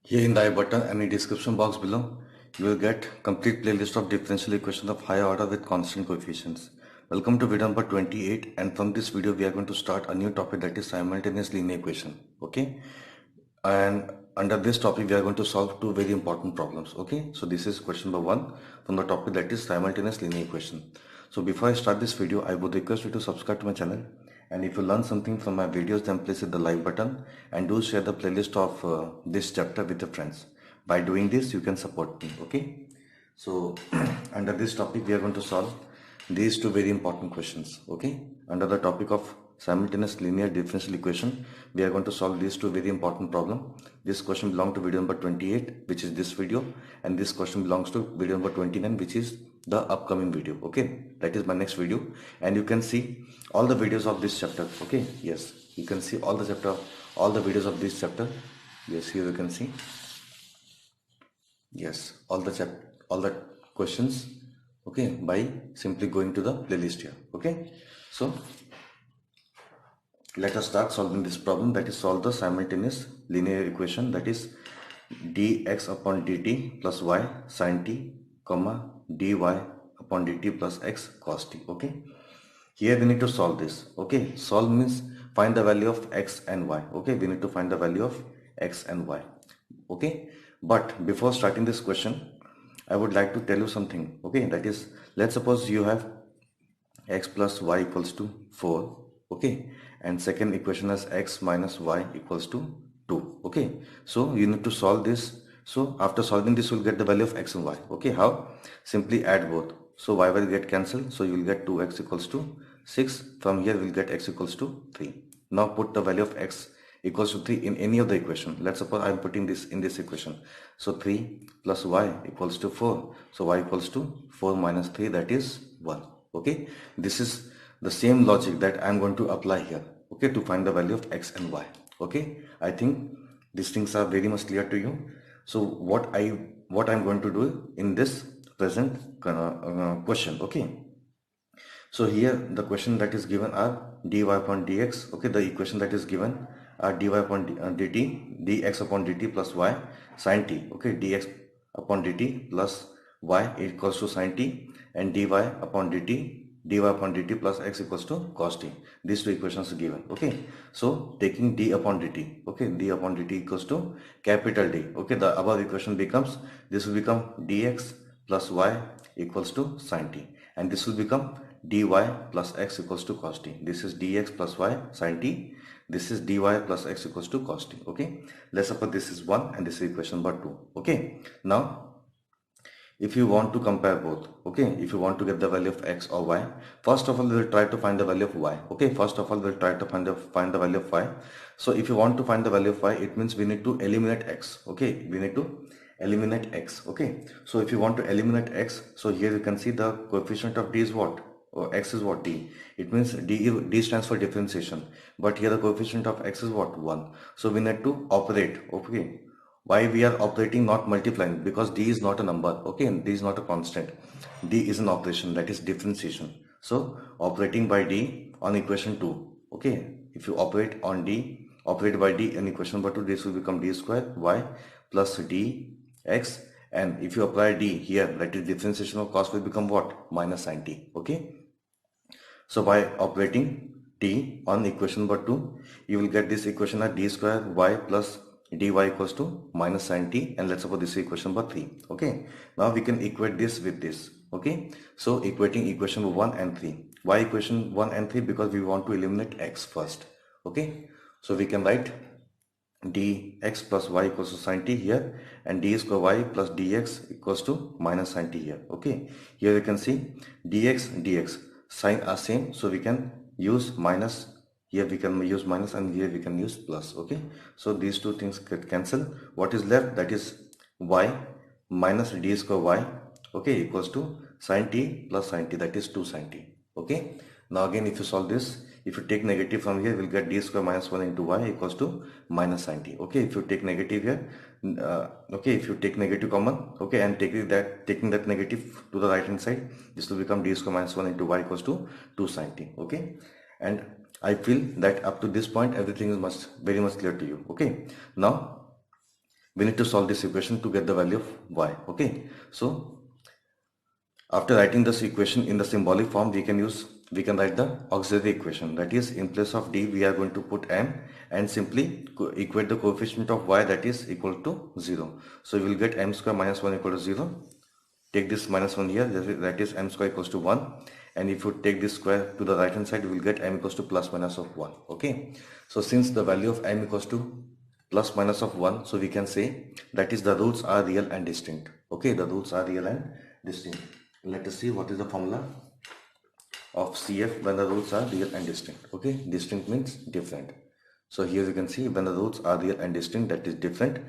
Here in the I button and in description box below, you will get complete playlist of differential equations of higher order with constant coefficients. Welcome to video number 28, and from this video we are going to start a new topic, that is simultaneous linear equation. Okay, and under this topic we are going to solve two very important problems. Okay, so this is question number 1 from the topic, that is simultaneous linear equation. So before I start this video, I would request you to subscribe to my channel, and if you learn something from my videos, then please hit the like button and do share the playlist of this chapter with your friends. By doing this you can support me. Okay, so under this topic we are going to solve these two very important questions. Okay, under the topic of simultaneous linear differential equation, we are going to solve these two very important problem. This question belongs to video number 28, which is this video, and this question belongs to video number 29, which is the upcoming video. Okay, that is my next video, and you can see all the videos of this chapter. Okay, yes, you can see all the videos of this chapter. Yes, here you can see, yes, all the questions. Okay, by simply going to the playlist here. Okay, so let us start solving this problem, that is solve the simultaneous linear equation, that is dx upon dt plus y sin t comma dy upon dt plus x cos t. Okay, here we need to solve this. Okay, solve means find the value of x and y. Okay, we need to find the value of x and y. Okay, but before starting this question, I would like to tell you something. Okay, that is, let's suppose you have x plus y equals to 4. Okay, and second equation is x minus y equals to 2. Okay, so you need to solve this. So after solving this, you will get the value of x and y. Okay, how? Simply add both. So y will get cancelled, so you will get 2x equals to 6. From here we will get x equals to 3. Now put the value of x equals to 3 in any of the equation. Let's suppose I am putting this in this equation. So 3 plus y equals to 4. So y equals to 4 minus 3, that is 1. Okay, this is the same logic that I am going to apply here. Okay, to find the value of x and y. Okay, I think these things are very much clear to you. So what I'm going to do in this present question. Okay, so here the question that is given are dy upon dx. Okay, the equation that is given are dy upon dt, dx upon dt plus y sin t. Okay, dx upon dt plus y equals to sin t, and dy upon dt plus x equals to cos t. These two equations are given. Okay, so taking d upon dt. Okay, d upon dt equals to capital D. Okay, the above equation becomes, this will become dx plus y equals to sin t, and this will become dy plus x equals to cos t. This is dx plus y sin t. This is dy plus x equals to cos t. Okay, let's suppose this is 1 and this is equation number 2. Okay, now if you want to compare both, okay, if you want to get the value of x or y, first of all we will try to find the value of y. Okay, first of all we will try to find the value of y. So if you want to find the value of y, it means we need to eliminate x. Okay, we need to eliminate x. Okay, so if you want to eliminate x, so here you can see the coefficient of d is what, or x is what, d. It means d stands for differentiation, but here the coefficient of x is what, 1. So we need to operate. Okay, why we are operating, not multiplying? Because d is not a number. Okay, and d is not a constant. D is an operation, that is differentiation. So operating by d on equation 2. Okay, if you operate on d, operate by d in equation number 2, this will become d square y plus d x, and if you apply d here, that is differentiation of cos, will become what, minus sin t. Okay, so by operating t on equation number 2, you will get this equation as d square y plus dy equals to minus sin t, and let's suppose this is equation number 3. Okay, now we can equate this with this. Okay, so equating equation 1 and 3. Why equation 1 and 3? Because we want to eliminate x first. Okay, so we can write dx plus y equals to sin t here, and d square y plus dx equals to minus sin t here. Okay, here you can see dx sign are same, so we can use minus. Here we can use minus, and here we can use plus. Okay, so these two things get cancel. What is left? That is y minus d square y, okay, equals to sin t plus sin t, that is 2 sin t. Okay, now again if you solve this, if you take negative from here, we'll get d square minus 1 into y equals to minus sin t. Okay, if you take negative here, okay, if you take negative common, okay, and taking that negative to the right hand side, this will become d square minus 1 into y equals to 2 sin t. Okay, and I feel that up to this point everything is very much clear to you. Okay, now we need to solve this equation to get the value of y. Okay, so after writing this equation in the symbolic form, we can write the auxiliary equation. That is, in place of d, we are going to put m and simply equate the coefficient of y, that is equal to 0. So we will get m square minus 1 equal to 0. Take this minus 1 here, that is m square equals to 1. And if you take this square to the right hand side, you will get m equals to plus minus of 1. Okay. So since the value of m equals to plus minus of 1, so we can say that is the roots are real and distinct. Okay, the roots are real and distinct. Let us see what is the formula of CF when the roots are real and distinct. Okay, distinct means different. So here you can see when the roots are real and distinct, that is different.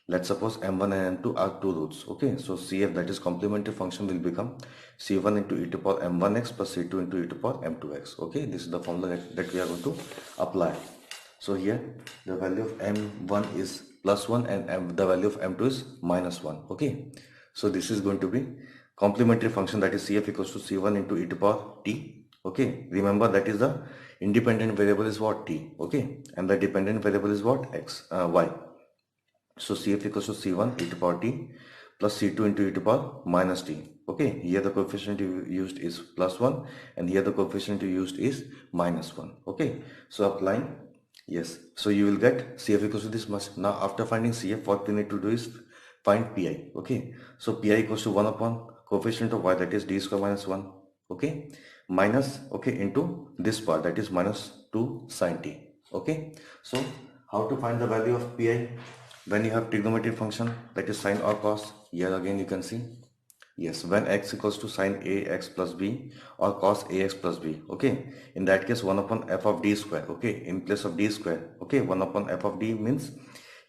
Let's suppose m1 and m2 are two roots. Okay, so CF, that is complementary function, will become C1 into e to power m1x plus C2 into e to power m2x. Okay, this is the formula that we are going to apply. So here the value of m1 is plus 1 and the value of m2 is minus 1. Okay, so this is going to be complementary function, that is CF equals to C1 into e to power t. Okay, remember that is the independent variable is what, t. Okay, and the dependent variable is what, y. So CF equals to C1 e to power t plus C2 into e to power minus t. Okay, here the coefficient you used is plus 1 and here the coefficient you used is minus 1. Okay, so applying, yes, so you will get CF equals to this much. Now after finding CF, what we need to do is find PI. Okay, so PI equals to 1 upon coefficient of y, that is d square minus 1. Okay, minus, okay, into this part, that is minus 2 sine t. Okay, so how to find the value of PI when you have trigonometric function, that is sine or cos? Here again you can see, yes, when x equals to sine ax plus b or cos ax plus b. Okay, in that case 1 upon f of d square. Okay, in place of d square, okay, 1 upon f of d means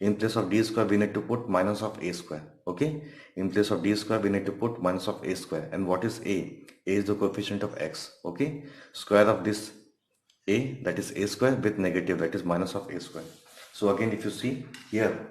in place of d square we need to put minus of a square. Okay, in place of d square we need to put minus of a square. And what is a? A is the coefficient of x. Okay, square of this a, that is a square, with negative, that is minus of a square. So again if you see here,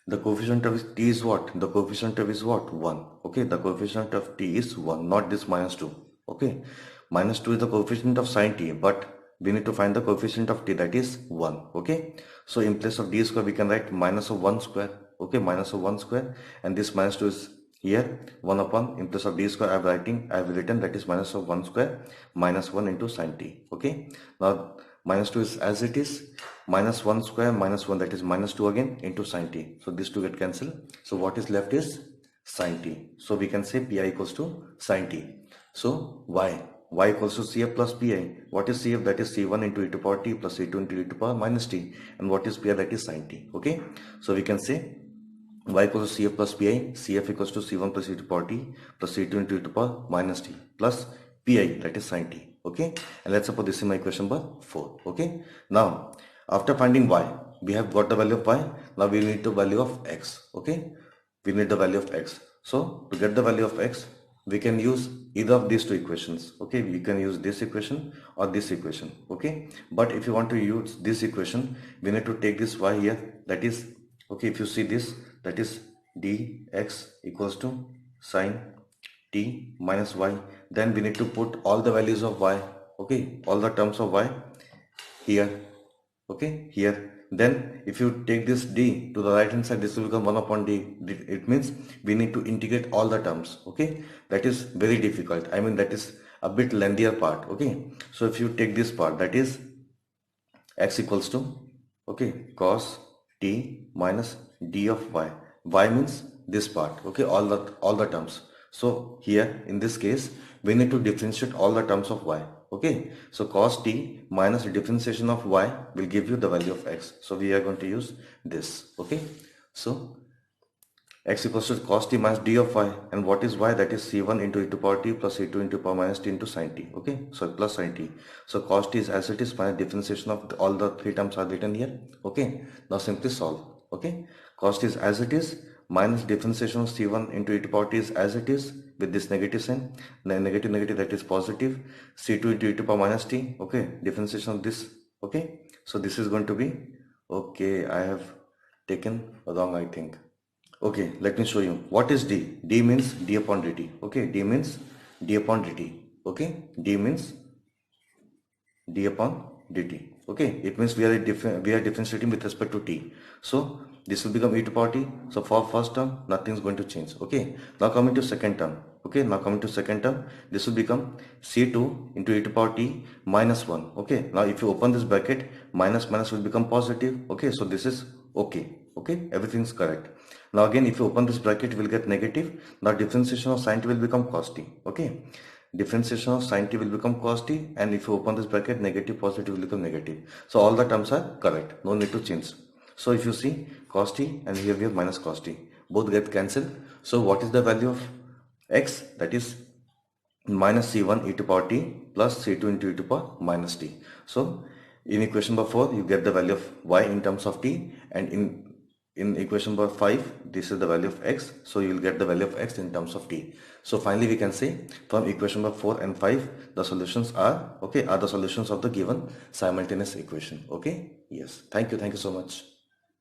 the coefficient of t is what? The coefficient of is what? 1. Okay, the coefficient of t is 1, not this minus 2. Okay, minus 2 is the coefficient of sine t, but we need to find the coefficient of t, that is 1. Okay, so in place of d square we can write minus of 1 square. Okay, minus of 1 square, and this minus 2 is here 1 upon, in place of d square I have written that is minus of 1 square minus 1 into sine t. Okay, now minus 2 is as it is, minus 1 square minus 1, that is minus 2 again into sine t. So these two get cancelled. So what is left is sine t. So we can say pi equals to sine t. So y equals to CF plus pi. What is CF? That is C1 into e to power t plus C2 into e to power minus t. And what is pi? That is sine t. Okay, so we can say y equals to CF plus pi. CF equals to C1 plus e to power t plus C2 into e to power minus t plus pi, that is sine t. Okay, and let's suppose this is my equation number 4. Okay, now after finding y, we have got the value of y. Now we need the value of x. Okay, we need the value of x. So to get the value of x, we can use either of these two equations. Okay, we can use this equation or this equation. Okay, but if you want to use this equation, we need to take this y here, that is, okay, if you see this, that is dx equals to sine t minus y. Then we need to put all the values of y, okay, all the terms of y here. Okay, here. Then if you take this d to the right hand side, this will become 1 upon d. It means we need to integrate all the terms. Okay, that is very difficult. I mean, that is a bit lengthier part. Okay, so if you take this part, that is x equals to, okay, cos t minus d of y. Y means this part. Okay, all the terms. So here in this case we need to differentiate all the terms of y. Okay, so cos t minus the differentiation of y will give you the value of x. So we are going to use this. Okay, so x equals to cos t minus d of y, and what is y? That is c1 into e to power t plus c2 into power minus t into sine t. Okay, so plus sine t. So cos t is as it is, minus differentiation of all the three terms are written here. Okay, now simply solve. Okay, cos t is as it is, minus differentiation of c1 into e to power t is as it is with this negative sign, negative that is positive, c2 into e to power minus t. Okay, differentiation of this. Okay, so this is going to be, okay, I have taken wrong, I think. Okay, let me show you. What is d? D means d upon dt. Okay, d means d upon dt. Okay, d means d upon dt. Okay, it means we are differentiating with respect to t. So this will become e to power t. So for first term, nothing is going to change. Okay, now coming to second term. Okay, now coming to second term, this will become c2 into e to power t minus 1. Okay, now if you open this bracket, minus minus will become positive. Okay, so this is okay. Okay, everything is correct. Now again, if you open this bracket, you will get negative. Now differentiation of sin t will become cos t. Okay, differentiation of sin t will become cos t, and if you open this bracket, negative positive will become negative. So all the terms are correct, no need to change. So if you see cos t and here we have minus cos t, both get cancelled. So what is the value of x? That is minus c1 e to power t plus c2 into e to power minus t. So in equation number 4 you get the value of y in terms of t, and in equation number 5 this is the value of x, so you will get the value of x in terms of t. So finally we can say from equation number 4 and 5 the solutions are the solutions of the given simultaneous equation. Okay, yes, thank you so much.